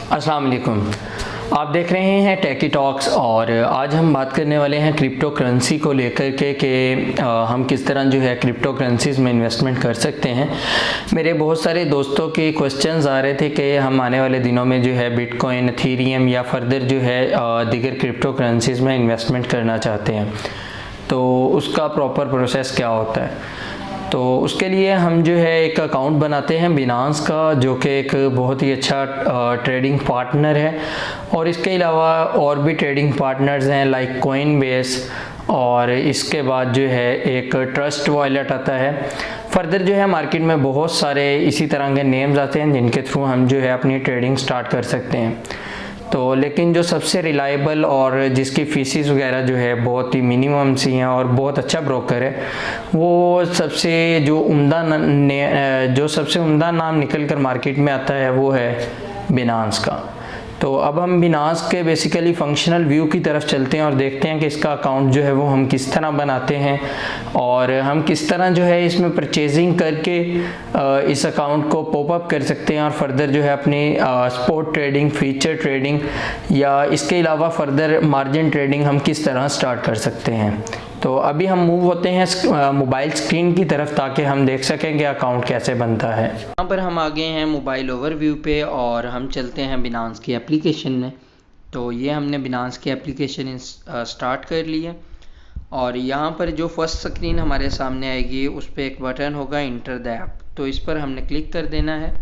अस्सलाम वालेकुम। आप देख रहे हैं टेकी टॉक्स और आज हम बात करने वाले हैं क्रिप्टो करेंसी को लेकर के कि हम किस तरह जो है क्रिप्टो करेंसीज़ में इन्वेस्टमेंट कर सकते हैं। मेरे बहुत सारे दोस्तों के क्वेश्चंस आ रहे थे कि हम आने वाले दिनों में जो है बिटकॉइन, इथेरियम या फर्दर जो है दीगर क्रिप्टो करेंसीज़ में इन्वेस्टमेंट करना चाहते हैं, तो उसका प्रॉपर प्रोसेस क्या होता है। तो उसके लिए हम जो है एक अकाउंट बनाते हैं बिनांस का, जो कि एक बहुत ही अच्छा ट्रेडिंग पार्टनर है। और इसके अलावा और भी ट्रेडिंग पार्टनर्स हैं लाइक कॉइनबेस, और इसके बाद जो है एक ट्रस्ट वॉलेट आता है। फर्दर जो है मार्केट में बहुत सारे इसी तरह के नेम्स आते हैं जिनके थ्रू हम जो है अपनी ट्रेडिंग स्टार्ट कर सकते हैं। तो लेकिन जो सबसे रिलायबल और जिसकी फीसिस वगैरह जो है बहुत ही मिनिमम सी हैं और बहुत अच्छा ब्रोकर है, वो सबसे उम्दा नाम निकल कर मार्केट में आता है वो है बिनांस का। तो अब हम बिनांस के बेसिकली फंक्शनल व्यू की तरफ चलते हैं और देखते हैं कि इसका अकाउंट जो है वो हम किस तरह बनाते हैं और हम किस तरह जो है इसमें परचेजिंग करके इस अकाउंट को पॉपअप कर सकते हैं और फर्दर जो है अपनी स्पॉट ट्रेडिंग, फ्यूचर ट्रेडिंग या इसके अलावा फर्दर मार्जिन ट्रेडिंग हम किस तरह स्टार्ट कर सकते हैं। तो अभी हम मूव होते हैं मोबाइल स्क्रीन की तरफ ताकि हम देख सकें कि अकाउंट कैसे बनता है। यहाँ पर हम आ गए हैं मोबाइल ओवरव्यू पे और हम चलते हैं बिनांस की एप्लीकेशन में। तो ये हमने बिनांस की एप्लीकेशन स्टार्ट कर ली है और यहाँ पर जो फर्स्ट स्क्रीन हमारे सामने आएगी उस पर एक बटन होगा इंटर द ऐप, तो इस पर हमने क्लिक कर देना है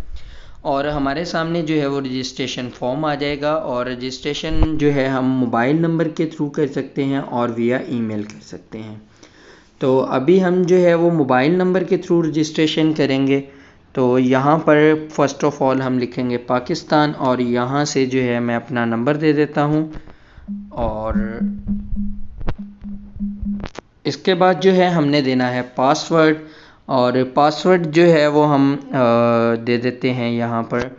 और हमारे सामने जो है वो रजिस्ट्रेशन फॉर्म आ जाएगा। और रजिस्ट्रेशन जो है हम मोबाइल नंबर के थ्रू कर सकते हैं और विया ईमेल कर सकते हैं। तो अभी हम जो है वो मोबाइल नंबर के थ्रू रजिस्ट्रेशन करेंगे। तो यहाँ पर फर्स्ट ऑफ ऑल हम लिखेंगे पाकिस्तान और यहाँ से जो है मैं अपना नंबर दे देता हूँ और इसके बाद जो है हमने देना है पासवर्ड और पासवर्ड जो है वो हम दे देते हैं। यहाँ पर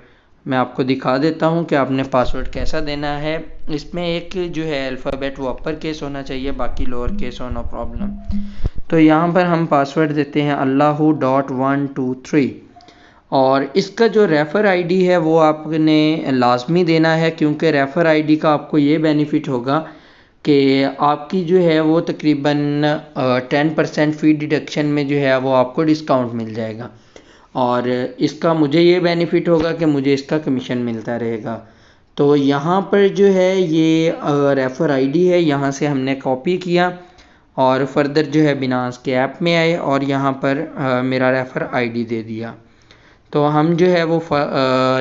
मैं आपको दिखा देता हूँ कि आपने पासवर्ड कैसा देना है। इसमें एक जो है अल्फ़ाबेट वो अपर केस होना चाहिए, बाकी लोअर केस हो नो प्रॉब्लम। तो यहाँ पर हम पासवर्ड देते हैं Allahu.123 और इसका जो रेफ़र आईडी है वो आपने लाजमी देना है, क्योंकि रेफ़र आईडी का आपको ये बेनिफिट होगा कि आपकी जो है वो तकरीबन 10% फ़ी डिडक्शन में जो है वो आपको डिस्काउंट मिल जाएगा और इसका मुझे ये बेनिफिट होगा कि मुझे इसका कमीशन मिलता रहेगा। तो यहाँ पर जो है ये रेफ़र आईडी है, यहाँ से हमने कॉपी किया और फर्दर जो है बिनांस के ऐप में आए और यहाँ पर मेरा रेफ़र आईडी दे दिया। तो हम जो है वो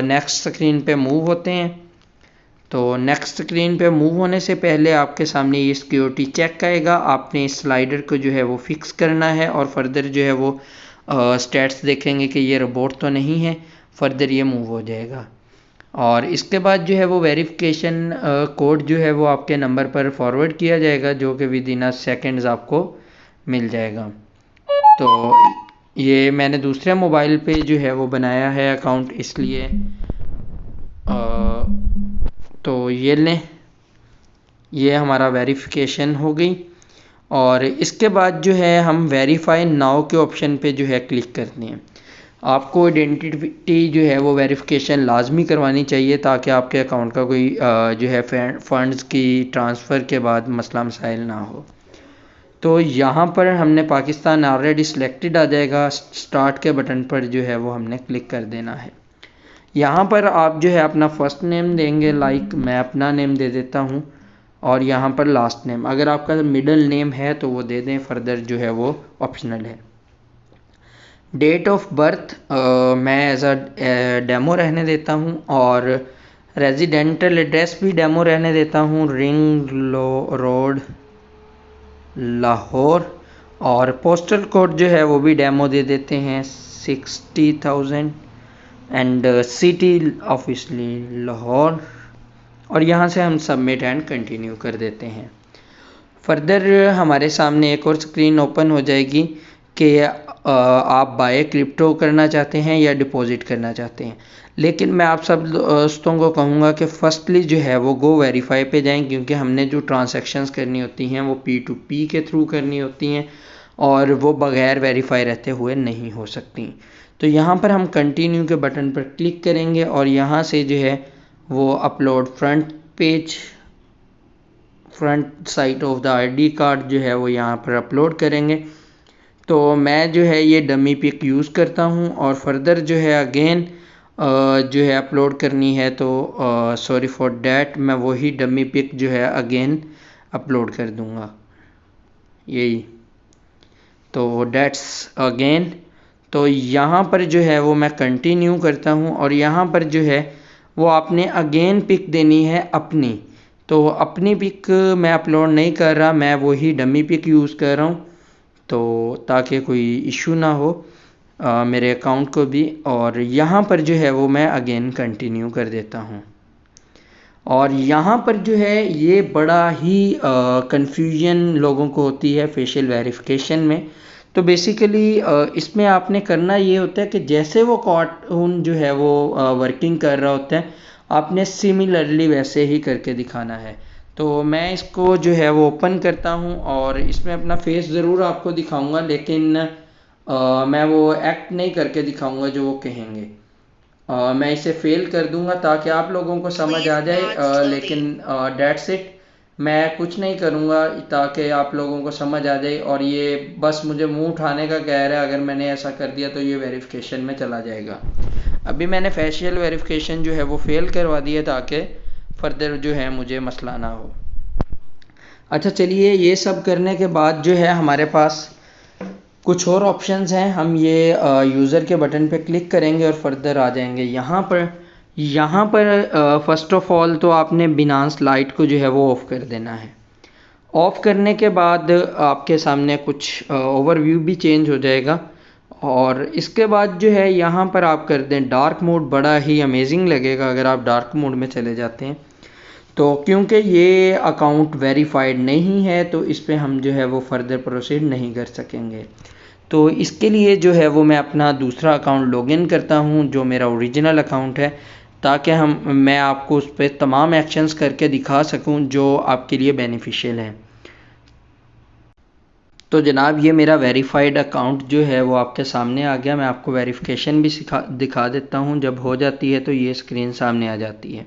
नेक्स्ट स्क्रीन पे मूव होते हैं। तो नेक्स्ट स्क्रीन पे मूव होने से पहले आपके सामने ये सिक्योरिटी चेक आएगा। आपने इस स्लाइडर को जो है वो फिक्स करना है और फर्दर जो है वो स्टेट्स देखेंगे कि ये रोबोट तो नहीं है, फर्दर ये मूव हो जाएगा। और इसके बाद जो है वो वेरिफिकेशन कोड जो है वो आपके नंबर पर फॉरवर्ड किया जाएगा, जो कि विद इन सेकेंड्स आपको मिल जाएगा। तो ये मैंने दूसरे मोबाइल पे जो है वो बनाया है अकाउंट, इसलिए तो ये लें, ये हमारा वेरिफिकेशन हो गई। और इसके बाद जो है हम वेरीफाई नाउ के ऑप्शन पे जो है क्लिक करते हैं। आपको आइडेंटिटी जो है वो वेरिफिकेशन लाजमी करवानी चाहिए ताकि आपके अकाउंट का कोई जो है फंड्स की ट्रांसफ़र के बाद मसला मसाइल ना हो। तो यहाँ पर हमने पाकिस्तान ऑलरेडी सिलेक्टेड आ जाएगा, स्टार्ट के बटन पर जो है वो हमने क्लिक कर देना है। यहाँ पर आप जो है अपना फर्स्ट नेम देंगे, लाइक मैं अपना नेम दे देता हूँ और यहाँ पर लास्ट नेम, अगर आपका मिडिल नेम है तो वो दे दें, फर्दर जो है वो ऑप्शनल है। डेट ऑफ बर्थ मैं एज अ डेमो रहने देता हूँ और रेजिडेंटल एड्रेस भी डेमो रहने देता हूँ, रिंग रोड लाहौर। और पोस्टल कोड जो है वो भी डेमो दे देते हैं 60,000 एंड सिटी ऑफिसली लाहौर। और यहाँ से हम सबमिट एंड कंटिन्यू कर देते हैं। फर्दर हमारे सामने एक और स्क्रीन ओपन हो जाएगी कि आप बाय क्रिप्टो करना चाहते हैं या डिपॉजिट करना चाहते हैं। लेकिन मैं आप सब दोस्तों को कहूँगा कि फर्स्टली जो है वो गो वेरीफाई पे जाएं, क्योंकि हमने जो ट्रांजैक्शंस करनी होती हैं वो P2P के थ्रू करनी होती हैं और वो बग़ैर वेरीफाई रहते हुए नहीं हो सकती। तो यहाँ पर हम कंटिन्यू के बटन पर क्लिक करेंगे और यहाँ से जो है वो upload front side of the ID card जो है वो यहाँ पर अपलोड करेंगे। तो मैं जो है ये डमी पिक यूज़ करता हूँ और फर्दर जो है अगेन जो है अपलोड करनी है तो सॉरी फॉर डैट मैं वही डमी पिक जो है अगेन अपलोड कर दूँगा, यही। तो डैट्स अगेन, तो यहाँ पर जो है वो मैं कंटिन्यू करता हूँ और यहाँ पर जो है वो आपने अगेन पिक देनी है अपनी। तो अपनी पिक मैं अपलोड नहीं कर रहा, मैं वही डमी पिक यूज़ कर रहा हूँ, तो ताकि कोई इशू ना हो मेरे अकाउंट को भी। और यहाँ पर जो है वो मैं अगेन कंटिन्यू कर देता हूँ। और यहाँ पर जो है ये बड़ा ही कन्फ्यूजन लोगों को होती है फेशियल वेरिफिकेशन में। तो बेसिकली इसमें आपने करना ये होता है कि जैसे वो कार्टून जो है वो वर्किंग कर रहा होता है, आपने सिमिलरली वैसे ही करके दिखाना है। तो मैं इसको जो है वो ओपन करता हूँ और इसमें अपना फेस ज़रूर आपको दिखाऊंगा, लेकिन मैं वो एक्ट नहीं करके दिखाऊंगा जो वो कहेंगे। मैं इसे फेल कर दूंगा ताकि आप लोगों को समझ आ जाए, लेकिन डेट्स इट, मैं कुछ नहीं करूंगा ताकि आप लोगों को समझ आ जाए। और ये बस मुझे मुंह उठाने का कह रहा है, अगर मैंने ऐसा कर दिया तो ये वेरिफिकेशन में चला जाएगा। अभी मैंने फेशियल वेरिफिकेशन जो है वो फेल करवा दिया ताकि फर्दर जो है मुझे मसला ना हो। अच्छा चलिए, ये सब करने के बाद जो है हमारे पास कुछ और ऑप्शंस हैं। हम ये यूज़र के बटन पे क्लिक करेंगे और फर्दर आ जाएंगे यहाँ पर फर्स्ट ऑफ ऑल तो आपने बिनांस लाइट को जो है वो ऑफ़ कर देना है। ऑफ़ करने के बाद आपके सामने कुछ ओवरव्यू भी चेंज हो जाएगा। और इसके बाद जो है यहाँ पर आप कर दें डार्क मोड, बड़ा ही अमेजिंग लगेगा अगर आप डार्क मोड में चले जाते हैं। तो क्योंकि ये अकाउंट वेरीफाइड नहीं है तो इस पर हम जो है वो फर्दर प्रोसीड नहीं कर सकेंगे। तो इसके लिए जो है वो मैं अपना दूसरा अकाउंट लॉगिन करता हूँ जो मेरा ओरिजिनल अकाउंट है, ताकि मैं आपको उस पर तमाम एक्शंस करके दिखा सकूँ जो आपके लिए बेनिफिशियल हैं। तो जनाब ये मेरा वेरीफाइड अकाउंट जो है वो आपके सामने आ गया। मैं आपको वेरिफिकेशन भी दिखा देता हूँ। जब हो जाती है तो ये स्क्रीन सामने आ जाती है।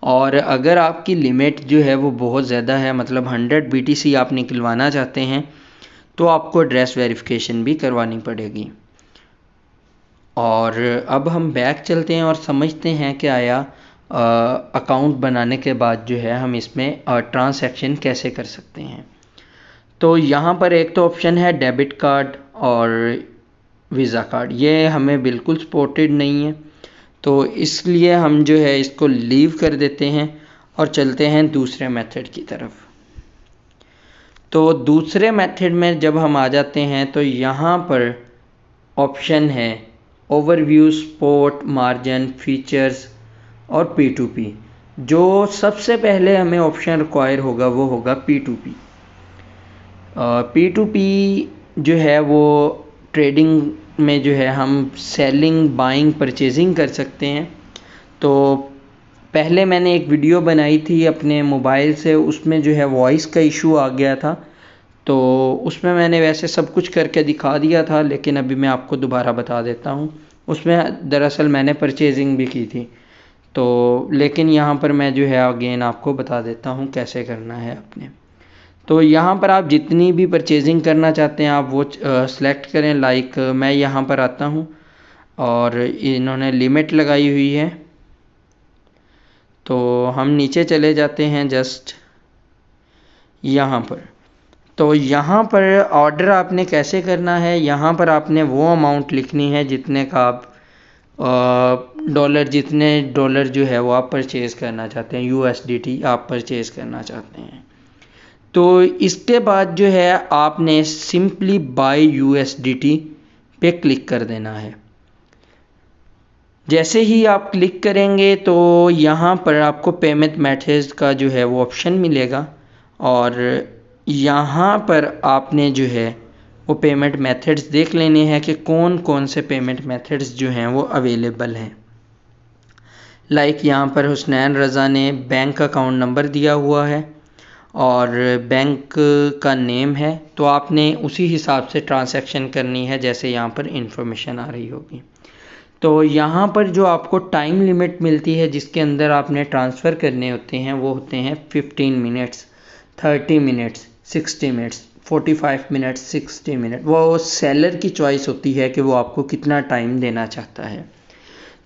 और अगर आपकी लिमिट जो है वो बहुत ज़्यादा है, मतलब 100 BTC आप निकलवाना चाहते हैं, तो आपको एड्रेस वेरिफिकेशन भी करवानी पड़ेगी। और अब हम बैक चलते हैं और समझते हैं कि आया अकाउंट बनाने के बाद जो है हम इसमें ट्रांसैक्शन कैसे कर सकते हैं। तो यहाँ पर एक तो ऑप्शन है डेबिट कार्ड और वीज़ा कार्ड, ये हमें बिल्कुल सपोर्टेड नहीं है, तो इसलिए हम जो है इसको लीव कर देते हैं और चलते हैं दूसरे मेथड की तरफ। तो दूसरे मेथड में जब हम आ जाते हैं तो यहाँ पर ऑप्शन है ओवरव्यू, स्पोर्ट, मार्जिन, फीचर्स और P2P। जो सबसे पहले हमें ऑप्शन रिक्वायर होगा वो होगा P2P। P2P जो है वो ट्रेडिंग में जो है हम सेलिंग, बाइंग, परचेजिंग कर सकते हैं। तो पहले मैंने एक वीडियो बनाई थी अपने मोबाइल से, उसमें जो है वॉइस का इशू आ गया था, तो उसमें मैंने वैसे सब कुछ करके दिखा दिया था, लेकिन अभी मैं आपको दोबारा बता देता हूँ। उसमें दरअसल मैंने परचेजिंग भी की थी, तो लेकिन यहाँ पर मैं जो है अगेन आपको बता देता हूँ कैसे करना है अपने। तो यहाँ पर आप जितनी भी परचेजिंग करना चाहते हैं आप वो सेलेक्ट करें। लाइक मैं यहाँ पर आता हूँ और इन्होंने लिमिट लगाई हुई है, तो हम नीचे चले जाते हैं जस्ट यहाँ पर। तो यहाँ पर ऑर्डर आपने कैसे करना है, यहाँ पर आपने वो अमाउंट लिखनी है जितने का आप जितने डॉलर जो है वो आप परचेज़ करना चाहते हैं, USDT आप परचेज़ करना चाहते हैं। तो इसके बाद जो है आपने सिंपली बाय USDT पे क्लिक कर देना है। जैसे ही आप क्लिक करेंगे तो यहाँ पर आपको पेमेंट मेथड्स का जो है वो ऑप्शन मिलेगा और यहाँ पर आपने जो है वो पेमेंट मेथड्स देख लेने हैं कि कौन कौन से पेमेंट मेथड्स जो हैं वो अवेलेबल हैं। लाइक यहाँ पर हुसनैन रज़ा ने बैंक अकाउंट नंबर दिया हुआ है और बैंक का नेम है, तो आपने उसी हिसाब से ट्रांजैक्शन करनी है जैसे यहाँ पर इंफॉर्मेशन आ रही होगी। तो यहाँ पर जो आपको टाइम लिमिट मिलती है जिसके अंदर आपने ट्रांसफ़र करने होते हैं वो होते हैं 15 minutes, 30 minutes, 60 minutes, 45 minutes, 60 minute. वो सेलर की चॉइस होती है कि वो आपको कितना टाइम देना चाहता है।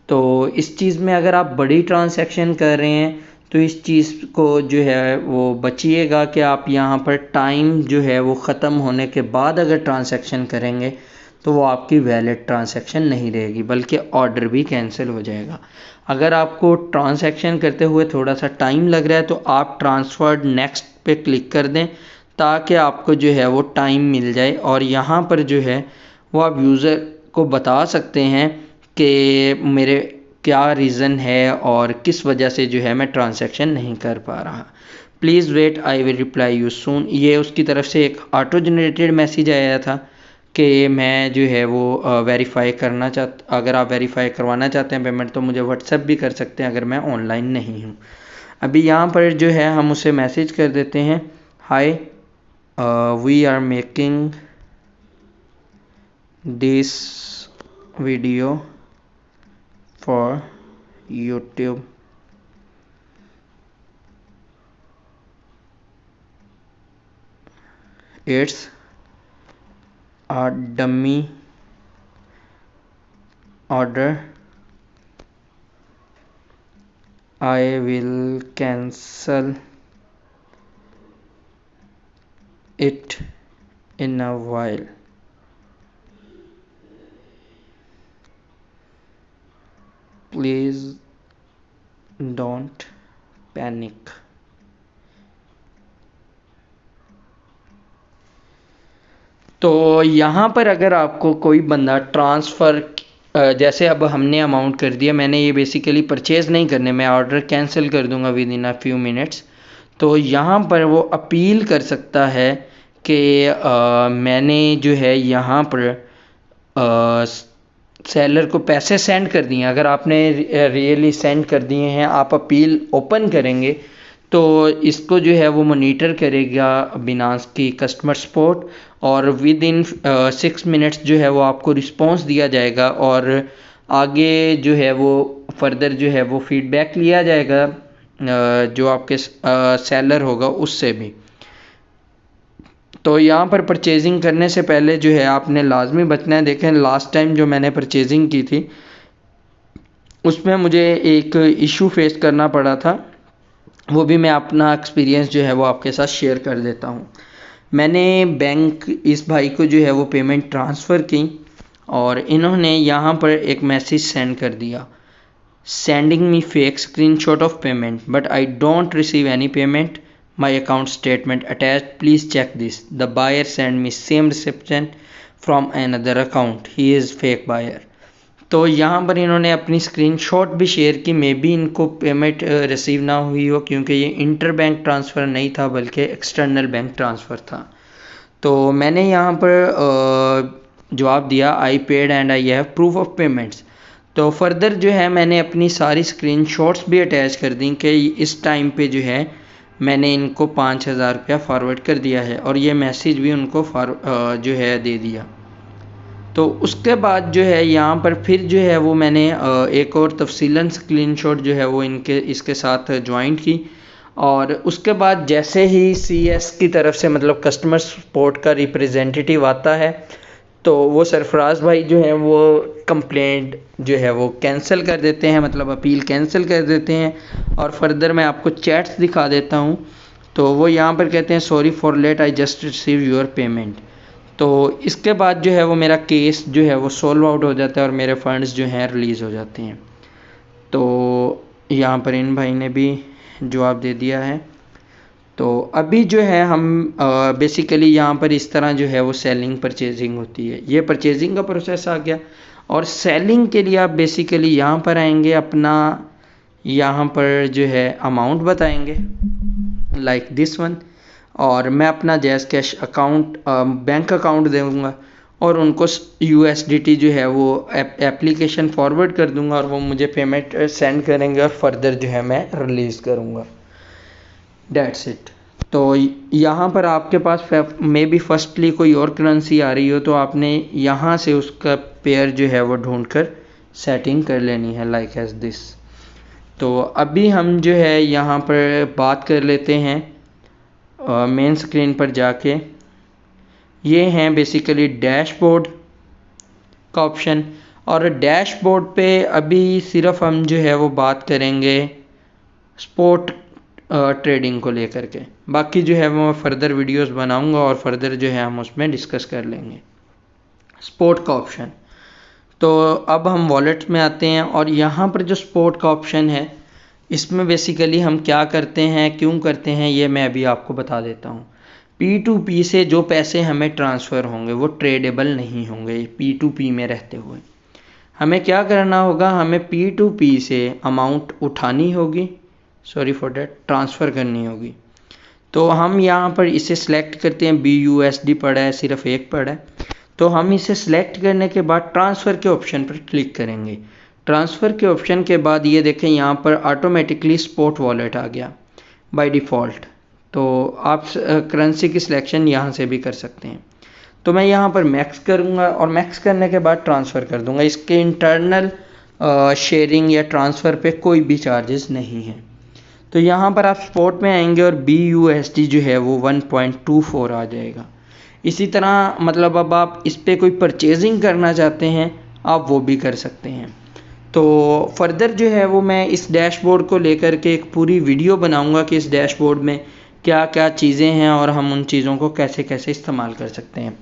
तो इस चीज़ में अगर आप बड़ी ट्रांसैक्शन कर रहे हैं तो इस चीज़ को जो है वो बचिएगा कि आप यहाँ पर टाइम जो है वो ख़त्म होने के बाद अगर ट्रांसैक्शन करेंगे तो वो आपकी वैलिड ट्रांसैक्शन नहीं रहेगी, बल्कि ऑर्डर भी कैंसिल हो जाएगा। अगर आपको ट्रांसैक्शन करते हुए थोड़ा सा टाइम लग रहा है तो आप ट्रांसफर्ड नेक्स्ट पे क्लिक कर दें ताकि आपको जो है वो टाइम मिल जाए, और यहाँ पर जो है वो आप यूज़र को बता सकते हैं कि मेरे क्या रीज़न है और किस वजह से जो है मैं ट्रांसैक्शन नहीं कर पा रहा। Please wait, I will reply you soon. ये उसकी तरफ से एक ऑटो जनरेटेड मैसेज आया था कि मैं जो है वो वेरीफाई करना अगर आप वेरीफाई करवाना चाहते हैं पेमेंट तो मुझे व्हाट्सएप भी कर सकते हैं अगर मैं ऑनलाइन नहीं हूँ। अभी यहाँ पर जो है हम उसे मैसेज कर देते हैं, hi we are making this video for YouTube. It's a dummy order. I will cancel it in a while. Please don't panic. तो यहाँ पर अगर आपको कोई बंदा ट्रांसफ़र जैसे अब हमने अमाउंट कर दिया, मैंने ये बेसिकली परचेज़ नहीं करने, मैं ऑर्डर कैंसिल कर दूंगा with in a few minutes. तो यहाँ पर वो अपील कर सकता है कि मैंने जो है यहाँ पर सेलर को पैसे सेंड कर दिए। अगर आपने रियली सेंड कर दिए हैं, आप अपील ओपन करेंगे तो इसको जो है वो मॉनिटर करेगा बिनांस की कस्टमर सपोर्ट, और विद इन 6 मिनट्स जो है वो आपको रिस्पांस दिया जाएगा और आगे जो है वो फर्दर जो है वो फीडबैक लिया जाएगा जो आपके सेलर होगा उससे भी। तो यहाँ पर परचेजिंग करने से पहले जो है आपने लाजमी बचना है। देखें लास्ट टाइम जो मैंने परचेजिंग की थी उसमें मुझे एक इशू फेस करना पड़ा था, वो भी मैं अपना एक्सपीरियंस जो है वो आपके साथ शेयर कर देता हूँ। मैंने बैंक इस भाई को जो है वो पेमेंट ट्रांसफ़र की और इन्होंने यहाँ पर एक मैसेज सेंड कर दिया, sending me fake screenshot of payment but I don't receive any payment, my account statement attached, please check this, the buyer send me same reception from another account, he is fake buyer. तो यहाँ पर इन्होंने अपनी screenshot भी share की, maybe इनको payment receive ना हुई हो क्योंकि ये इंटर बैंक ट्रांसफ़र नहीं था बल्कि एक्सटर्नल बैंक ट्रांसफ़र था। तो मैंने यहाँ पर जवाब दिया, I paid and I have proof of payments. तो फर्दर जो है मैंने अपनी सारी स्क्रीनशॉट्स भी अटैच कर दी कि इस टाइम पे जो है मैंने इनको 5000 रुपया फॉरवर्ड कर दिया है और ये मैसेज भी उनको जो है दे दिया। तो उसके बाद जो है यहाँ पर फिर जो है वो मैंने एक और तफसीलन स्क्रीनशॉट जो है वो इसके साथ ज्वाइंट की, और उसके बाद जैसे ही CS की तरफ से मतलब कस्टमर सपोर्ट का रिप्रेजेंटेटिव आता है तो वो सरफराज भाई जो है वो कंप्लेंट जो है वो कैंसिल कर देते हैं, मतलब अपील कैंसिल कर देते हैं। और फर्दर मैं आपको चैट्स दिखा देता हूँ। तो वो यहाँ पर कहते हैं, sorry for late, I just receive your payment. तो इसके बाद जो है वो मेरा केस जो है वो सॉल्व आउट हो जाता है और मेरे फंड्स जो हैं रिलीज़ हो जाते हैं। तो यहाँ पर इन भाई ने भी जवाब दे दिया है। तो अभी जो है हम बेसिकली यहाँ पर इस तरह जो है वो सेलिंग परचेजिंग होती है। ये परचेजिंग का प्रोसेस आ गया, और सेलिंग के लिए आप बेसिकली यहाँ पर आएंगे, अपना यहाँ पर जो है अमाउंट बताएंगे लाइक दिस वन, और मैं अपना jazz cash account bank account दूँगा और उनको USDT जो है वो एप्लीकेशन फॉरवर्ड कर दूंगा और वो मुझे पेमेंट सेंड करेंगे और फर्दर जो है मैं रिलीज़ करूँगा। That's it. तो यहाँ पर आपके पास मे बी फर्स्टली कोई और करेंसी आ रही हो तो आपने यहाँ से उसका पेयर जो है वो ढूंढकर सेटिंग कर लेनी है लाइक एज दिस। तो अभी हम जो है यहाँ पर बात कर लेते हैं मेन स्क्रीन पर जाके। ये हैं बेसिकली डैशबोर्ड का ऑप्शन, और डैशबोर्ड पे अभी सिर्फ हम जो है वो बात करेंगे स्पोर्ट ट्रेडिंग को लेकर के। बाकी जो है वो मैं फर्दर वीडियोस बनाऊंगा और फर्दर जो है हम उसमें डिस्कस कर लेंगे। स्पोर्ट का ऑप्शन, तो अब हम वॉलेट में आते हैं और यहाँ पर जो स्पोर्ट का ऑप्शन है इसमें बेसिकली हम क्या करते हैं, क्यों करते हैं, ये मैं अभी आपको बता देता हूँ। P2P से जो पैसे हमें ट्रांसफ़र होंगे वो ट्रेडेबल नहीं होंगे P2P में रहते हुए। हमें क्या करना होगा, हमें P2P से अमाउंट उठानी होगी, सॉरी फॉर डैट, ट्रांसफ़र करनी होगी। तो हम यहाँ पर इसे सिलेक्ट करते हैं, BUSD पड़ा है, सिर्फ एक पड़ा है। तो हम इसे सिलेक्ट करने के बाद ट्रांसफ़र के ऑप्शन पर क्लिक करेंगे। ट्रांसफ़र के ऑप्शन के बाद ये देखें यहाँ पर ऑटोमेटिकली स्पोर्ट वॉलेट आ गया बाय डिफ़ॉल्ट। तो आप करेंसी की सिलेक्शन यहाँ से भी कर सकते हैं। तो मैं यहाँ पर मैक्स करूँगा और मैक्स करने के बाद ट्रांसफ़र कर दूँगा। इसके इंटरनल शेयरिंग या ट्रांसफ़र पे कोई भी चार्जेस नहीं है। तो यहाँ पर आप स्पोर्ट में आएंगे और BUSD जो है वो 1.24 आ जाएगा। इसी तरह मतलब अब आप इस पर कोई परचेजिंग करना चाहते हैं आप वो भी कर सकते हैं। तो फर्दर जो है वो मैं इस डैशबोर्ड को लेकर के एक पूरी वीडियो बनाऊंगा कि इस डैशबोर्ड में क्या क्या चीज़ें हैं और हम उन चीज़ों को कैसे कैसे इस्तेमाल कर सकते हैं।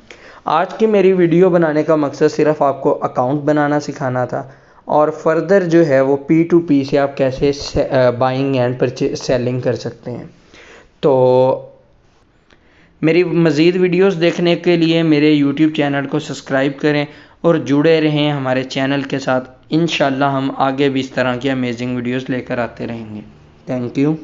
आज की मेरी वीडियो बनाने का मकसद सिर्फ आपको अकाउंट बनाना सिखाना था, और फर्दर जो है वो P2P से आप कैसे बाइंग एंड परचेज सेलिंग कर सकते हैं। तो मेरी मज़ीद वीडियोस देखने के लिए मेरे YouTube चैनल को सब्सक्राइब करें और जुड़े रहें हमारे चैनल के साथ। इंशाल्लाह हम आगे भी इस तरह की अमेजिंग वीडियोस लेकर आते रहेंगे। Thank you.